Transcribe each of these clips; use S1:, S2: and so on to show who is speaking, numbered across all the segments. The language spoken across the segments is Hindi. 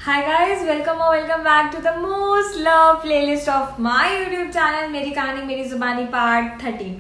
S1: हाय गाइस, वेलकम और welcome back to the most love playlist of my YouTube channel मेरी कहानी मेरी जुबानी पार्ट 13।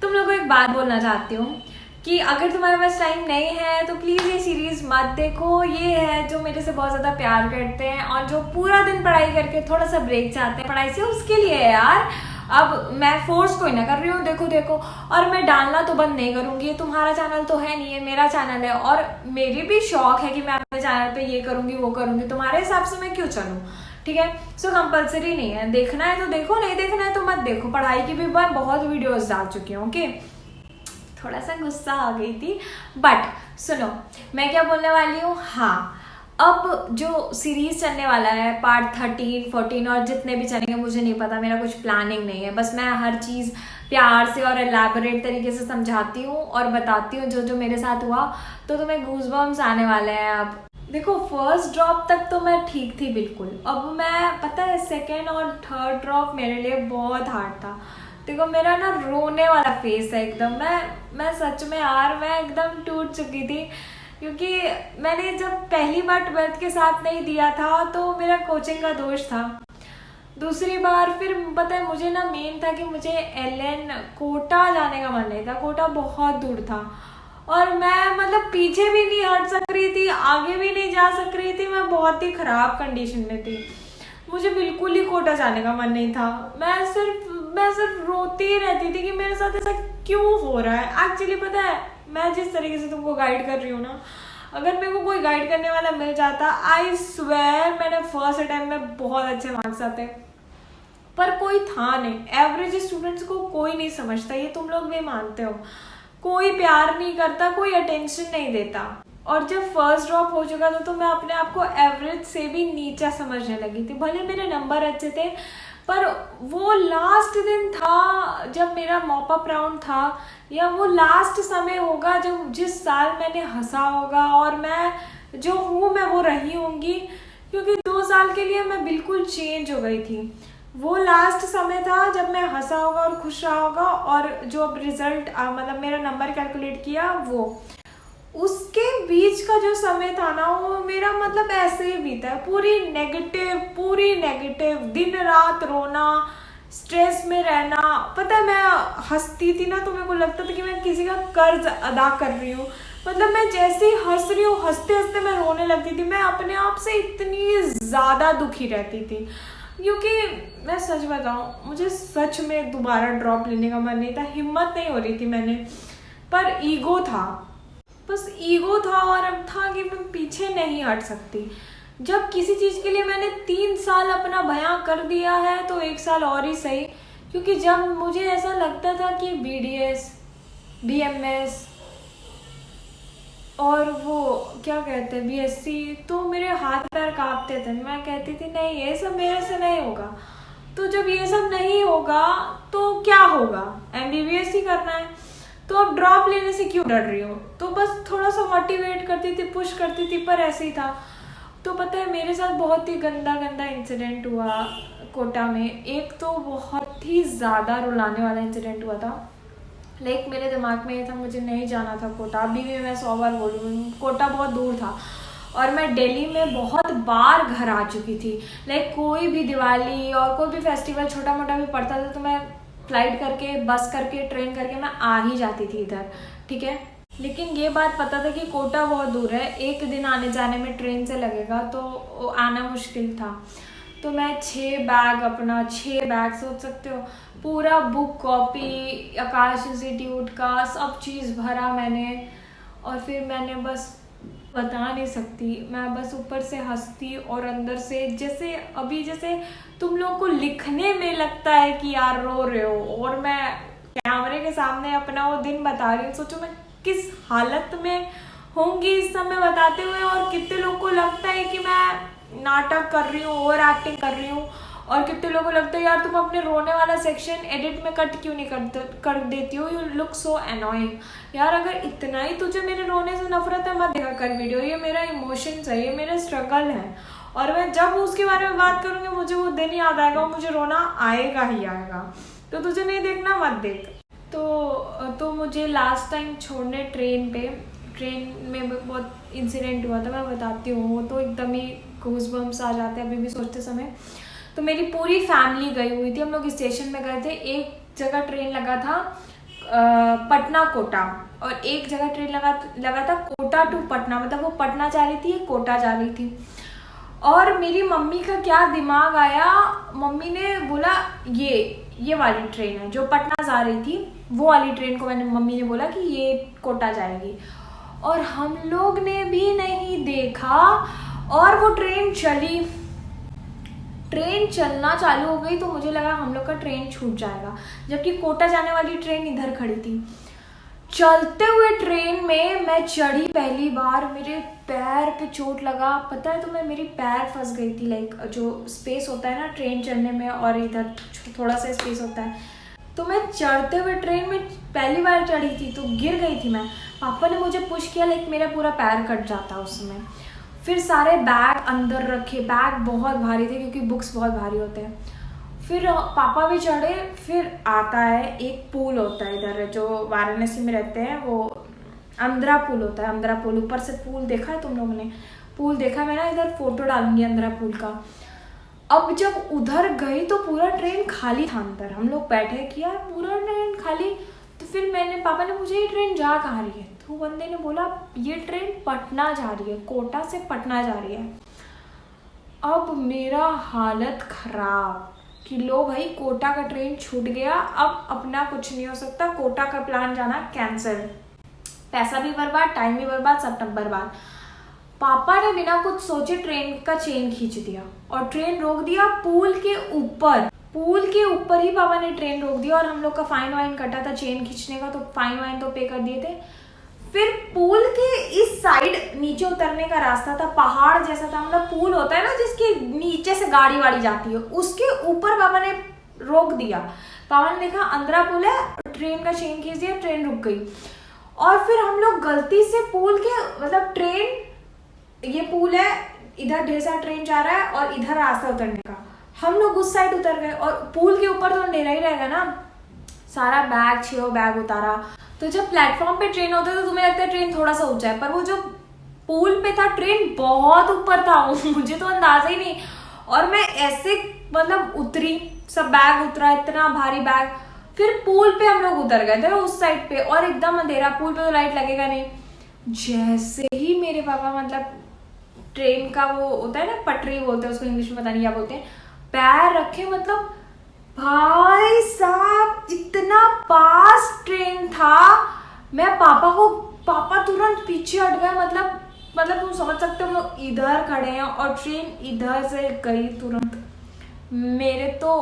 S1: तुम लोगों को एक बात बोलना चाहती हूँ कि अगर तुम्हारे पास टाइम नहीं है तो प्लीज़ ये सीरीज़ मत देखो। ये है जो मेरे से बहुत ज़्यादा प्यार करते हैं और जो पूरा दिन पढ़ाई करके थोड़ा सा ब्रेक चाहते हैं पढ़ाई से, उसके लिए है यार। अब मैं फोर्स कोई ना कर रही हूँ, देखो देखो, और मैं डालना तो बंद नहीं करूंगी। ये तुम्हारा चैनल तो है नहीं, है मेरा चैनल है और मेरी भी शौक है कि मैं अपने चैनल पे ये करूंगी वो करूंगी। तुम्हारे हिसाब से मैं क्यों चलूँ? ठीक है, सो कंपलसरी नहीं है, देखना है तो देखो, नहीं देखना है तो मत देखो। पढ़ाई की भी मैं बहुत वीडियोस डाल चुकी हूँ। ओके, थोड़ा सा गुस्सा आ गई थी, बट सुनो मैं क्या बोलने वाली हूँ। हाँ, अब जो सीरीज चलने वाला है पार्ट 13, 14 और जितने भी चलेंगे मुझे नहीं पता, मेरा कुछ प्लानिंग नहीं है। बस मैं हर चीज़ प्यार से और एलैबोरेट तरीके से समझाती हूँ और बताती हूँ जो जो मेरे साथ हुआ। तो तुम्हें गूज़बम्स आने वाले हैं। अब देखो, फर्स्ट ड्रॉप तक तो मैं ठीक थी बिल्कुल। अब मैं पता है सेकेंड और थर्ड ड्रॉप मेरे लिए बहुत हार्ड था। देखो मेरा ना रोने वाला फेस है एकदम। मैं सच में यार मैं एकदम टूट चुकी थी, क्योंकि मैंने जब पहली बार 12th के साथ नहीं दिया था तो मेरा कोचिंग का दोष था। दूसरी बार फिर पता है मुझे ना मेन था कि मुझे एलएन कोटा जाने का मन नहीं था। कोटा बहुत दूर था और मैं मतलब पीछे भी नहीं हट सक रही थी, आगे भी नहीं जा सक रही थी। मैं बहुत ही खराब कंडीशन में थी। मुझे बिल्कुल ही कोटा जाने का मन नहीं था। मैं सिर्फ रोती ही रहती थी कि मेरे साथ ऐसा क्यों हो रहा है। एक्चुअली पता है, मैं जिस तरीके से तुमको गाइड कर रही हूँ ना, अगर मेरे को कोई गाइड करने वाला मिल जाता, आई स्वेयर मैंने फर्स्ट अटेम्प्ट में बहुत अच्छे मार्क्स आते। पर कोई था नहीं। एवरेज स्टूडेंट्स को कोई नहीं समझता, ये तुम लोग भी मानते हो। कोई प्यार नहीं करता, कोई अटेंशन नहीं देता। और जब फर्स्ट ड्रॉप हो चुका था तो मैं अपने आप को एवरेज से भी नीचा समझने लगी थी। भले मेरे नंबर अच्छे थे, पर वो लास्ट दिन था जब मेरा मॉप अप राउंड था, या वो लास्ट समय होगा जब जिस साल मैंने हंसा होगा और मैं जो हूँ मैं वो रही होंगी, क्योंकि 2 साल के लिए मैं बिल्कुल चेंज हो गई थी। वो लास्ट समय था जब मैं हंसा होगा और खुश रहा होगा, और जो अब रिजल्ट मतलब मेरा नंबर कैलकुलेट किया वो, उसके बीच का जो समय था ना वो मेरा मतलब ऐसे ही बीता है। पूरी नेगेटिव, दिन रात रोना, स्ट्रेस में रहना। पता है मैं हंसती थी ना तो मेरे को लगता था कि मैं किसी का कर्ज अदा कर रही हूँ। मतलब मैं जैसे ही हंस रही हूँ हंसते हंसते मैं रोने लगती थी। मैं अपने आप से इतनी ज़्यादा दुखी रहती थी, क्योंकि मैं सच बताऊँ मुझे सच में दोबारा ड्रॉप लेने का मन नहीं था। हिम्मत नहीं हो रही थी मैंने, पर ईगो था, बस ईगो था। और अब था कि मैं पीछे नहीं हट सकती। जब किसी चीज़ के लिए मैंने 3 साल अपना बयां कर दिया है तो 1 साल और ही सही। क्योंकि जब मुझे ऐसा लगता था कि बीडीएस, बीएमएस और वो क्या कहते हैं बीएससी, तो मेरे हाथ पैर कांपते थे। मैं कहती थी नहीं ये सब मेरे से नहीं होगा। तो जब ये सब नहीं होगा तो क्या होगा? एमबीबीएस ही करना है। तो अब ड्रॉप लेने से क्यों डर रही हूँ? तो बस थोड़ा सा मोटिवेट करती थी, पुश करती थी, पर ऐसे ही था। तो पता है मेरे साथ बहुत ही गंदा इंसिडेंट हुआ कोटा में। एक तो बहुत ही ज़्यादा रुलाने वाला इंसिडेंट हुआ था। लाइक मेरे दिमाग में ये था मुझे नहीं जाना था कोटा। अभी भी मैं 100 बार बोलूँ, कोटा बहुत दूर था और मैं दिल्ली में बहुत बार घर आ चुकी थी। लाइक कोई भी दिवाली और कोई भी फेस्टिवल छोटा मोटा भी पड़ता था तो मैं फ्लाइट करके, बस करके, ट्रेन करके मैं आ ही जाती थी इधर। ठीक है, लेकिन ये बात पता था कि कोटा बहुत दूर है, 1 दिन आने जाने में ट्रेन से लगेगा, तो आना मुश्किल था। तो मैं 6 बैग सोच सकते हो, पूरा बुक कॉपी, आकाश इंस्टीट्यूट का सब चीज़ भरा मैंने। और फिर मैंने बस बता नहीं सकती, मैं बस ऊपर से हंसती और अंदर से जैसे तुम लोग को लिखने में लगता है कि यार रो रहे हो, और मैं कैमरे के सामने अपना वो दिन बता रही हूँ। सोचो मैं किस हालत में होंगी इस समय बताते हुए, और कितने लोग को लगता है कि मैं नाटक कर रही हूँ, ओवर एक्टिंग कर रही हूँ, और कितने लोगों को लगता है यार तुम अपने रोने वाला सेक्शन एडिट में कट क्यों नहीं कर देती हो, यू लुक सो एनोइंग। यार अगर इतना ही तुझे मेरे रोने से नफरत है मत देखा कर वीडियो। ये मेरा इमोशंस है, ये मेरा स्ट्रगल है, और मैं जब उसके बारे में बात करूँगी मुझे वो दिन याद आएगा और मुझे रोना आएगा ही आएगा। तो तुझे नहीं देखना मत देख। तो मुझे लास्ट टाइम छोड़ने ट्रेन में बहुत इंसिडेंट हुआ था। मैं बताती हूँ, वो तो एकदम ही गूज़बम्स आ जाते हैं अभी भी सोचते समय। तो मेरी पूरी फैमिली गई हुई थी, हम लोग स्टेशन में गए थे। एक जगह ट्रेन लगा था पटना कोटा, और एक जगह ट्रेन लगा था कोटा टू पटना, मतलब वो पटना जा रही थी, कोटा जा रही थी। और मेरी मम्मी का क्या दिमाग आया, मम्मी ने बोला ये वाली ट्रेन है जो पटना जा रही थी, वो वाली ट्रेन को मम्मी ने बोला कि ये कोटा जाएगी। और हम लोग ने भी नहीं देखा और वो ट्रेन चली। ट्रेन चलना चालू हो गई तो मुझे लगा हम लोग का ट्रेन छूट जाएगा, जबकि कोटा जाने वाली ट्रेन इधर खड़ी थी। चलते हुए ट्रेन में मैं चढ़ी पहली बार, मेरे पैर पे चोट लगा। पता है तुम्हें, मेरी पैर फंस गई थी। लाइक जो स्पेस होता है ना ट्रेन चढ़ने में, और इधर थोड़ा सा स्पेस होता है, तो मैं चढ़ते हुए ट्रेन में पहली बार चढ़ी थी तो गिर गई थी मैं। पापा ने मुझे पुश किया, लाइक मेरा पूरा पैर कट जाता उस समय। फिर सारे बैग अंदर रखे, बैग बहुत भारी थे क्योंकि बुक्स बहुत भारी होते हैं। फिर पापा भी चढ़े। फिर आता है एक पुल होता है इधर जो वाराणसी में रहते हैं, वो अंद्रा पुल होता है। अंद्रा पुल, ऊपर से पुल देखा है तुम लोगों ने? पुल देखा है, मैं ना इधर फोटो डालूंगी अंद्रा पुल का। अब जब उधर गई तो पूरा ट्रेन खाली था अंदर। हम लोग बैठे कि यार पूरा ट्रेन खाली। तो फिर पापा ने मुझे ये ट्रेन जा कहाँ रही है, तो बंदे ने बोला ये ट्रेन पटना जा रही है, कोटा से पटना जा रही है। अब मेरा हालत खराब कि लो भाई कोटा का ट्रेन छूट गया, अब अपना कुछ नहीं हो सकता, कोटा का प्लान जाना कैंसिल। पैसा भी बर्बाद, टाइम भी बर्बाद, सब बर्बाद। पापा ने बिना कुछ सोचे ट्रेन का चेन खींच दिया और ट्रेन रोक दिया पुल के ऊपर। पुल के ऊपर ही पापा ने ट्रेन रोक दिया, और हम लोग का फाइन वाइन कटा था चेन खींचने का, तो फाइन वाइन तो पे कर दिए थे। फिर पुल के इस साइड नीचे उतरने का रास्ता था, पहाड़ जैसा था, मतलब पुल होता है ना जिसके नीचे से गाड़ी वाड़ी जाती है, उसके ऊपर पापा ने रोक दिया। पापा ने देखा अंद्रा पुल है, ट्रेन का चेन खींच दिया, ट्रेन रुक गई। और फिर हम लोग गलती से पुल के, मतलब ट्रेन, ये पुल है, इधर ढेर सारा ट्रेन जा रहा है और इधर रास्ता उतरने का, हम लोग उस साइड उतर गए। और पुल के ऊपर तो अंधेरा ही रहेगा ना, सारा बैग 6 बैग उतारा। तो जब प्लेटफॉर्म पे ट्रेन होता है तो तुम्हें लगता है ट्रेन थोड़ा सा ऊंचा है, पर वो जो पुल पे था ट्रेन बहुत ऊपर था, मुझे तो अंदाजा ही नहीं। और मैं ऐसे मतलब उतरी, सब बैग उतरा, इतना भारी बैग। फिर पुल पे हम लोग उतर गए थे उस साइड पे, और एकदम अंधेरा, पुल पे तो लाइट लगेगा नहीं। जैसे ही मेरे पापा, मतलब ट्रेन का वो होता है ना पटरी बोलते हैं उसको, इंग्लिश में पता नहीं क्या बोलते हैं, पैर रखे, मतलब भाई साहब इतना पास ट्रेन था। मैं पापा तुरंत पीछे हट गए, मतलब तुम समझ सकते हो, हम लोग इधर खड़े हैं और ट्रेन इधर से गई तुरंत। मेरे तो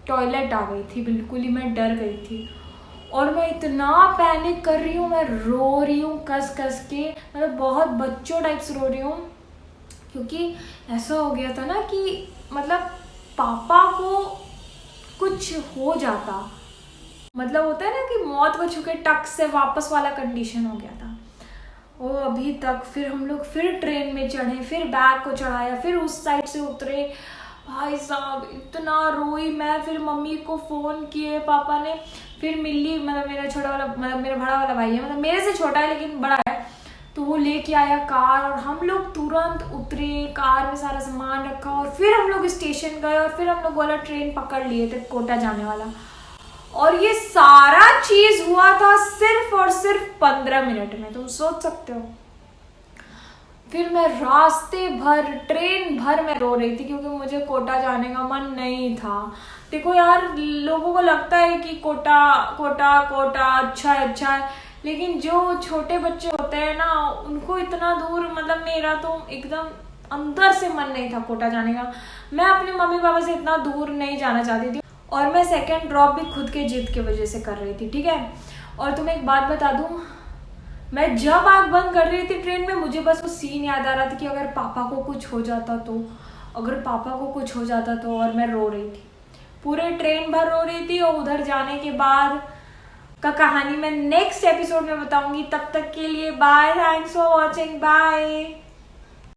S1: टॉयलेट आ गई थी, बिल्कुल ही मैं डर गई थी। और मैं इतना पैनिक कर रही हूँ, मैं रो रही हूँ कस कस के, मतलब बहुत बच्चों टाइप से रो रही हूँ, क्योंकि ऐसा हो गया था ना कि मतलब पापा को कुछ हो जाता, मतलब होता है ना कि मौत को छू के टक से वापस वाला कंडीशन हो गया था वो अभी तक। फिर हम लोग फिर ट्रेन में चढ़े, फिर बैग को चढ़ाया, फिर उस साइड से उतरे। भाई साहब इतना रोई मैं, फिर मम्मी को फ़ोन किए पापा ने। फिर मिली, मतलब मेरा छोटा वाला, मतलब मेरा बड़ा वाला भाई है, मतलब मेरे से छोटा है लेकिन बड़ा है, तो वो लेके आया कार, और हम लोग तुरंत उतरे, कार में सारा सामान रखा, और फिर हम लोग स्टेशन गए, और फिर हम लोग वाला ट्रेन पकड़ लिए थे कोटा जाने वाला। और ये सारा चीज हुआ था सिर्फ और सिर्फ 15 मिनट में, तुम सोच सकते हो। फिर मैं रास्ते भर, ट्रेन भर में रो रही थी, क्योंकि मुझे कोटा जाने का मन नहीं था। देखो यार, लोगों को लगता है कि कोटा कोटा कोटा अच्छा है, लेकिन जो छोटे बच्चे होते हैं ना, उनको इतना दूर, मतलब मेरा तो एकदम अंदर से मन नहीं था कोटा जाने का। मैं अपने मम्मी पापा से इतना दूर नहीं जाना चाहती थी, और मैं सेकंड ड्रॉप भी खुद के जिद की वजह से कर रही थी, ठीक है। और तुम्हें एक बात बता दूं, मैं जब आँख बंद कर रही थी ट्रेन में, मुझे बस वो सीन याद आ रहा था कि अगर पापा को कुछ हो जाता तो, अगर पापा को कुछ हो जाता तो। और मैं रो रही थी, पूरे ट्रेन भर रो रही थी। और उधर जाने के बाद का कहानी मैं नेक्स्ट एपिसोड में बताऊंगी। तब तक के लिए bye, thanks for watching, bye.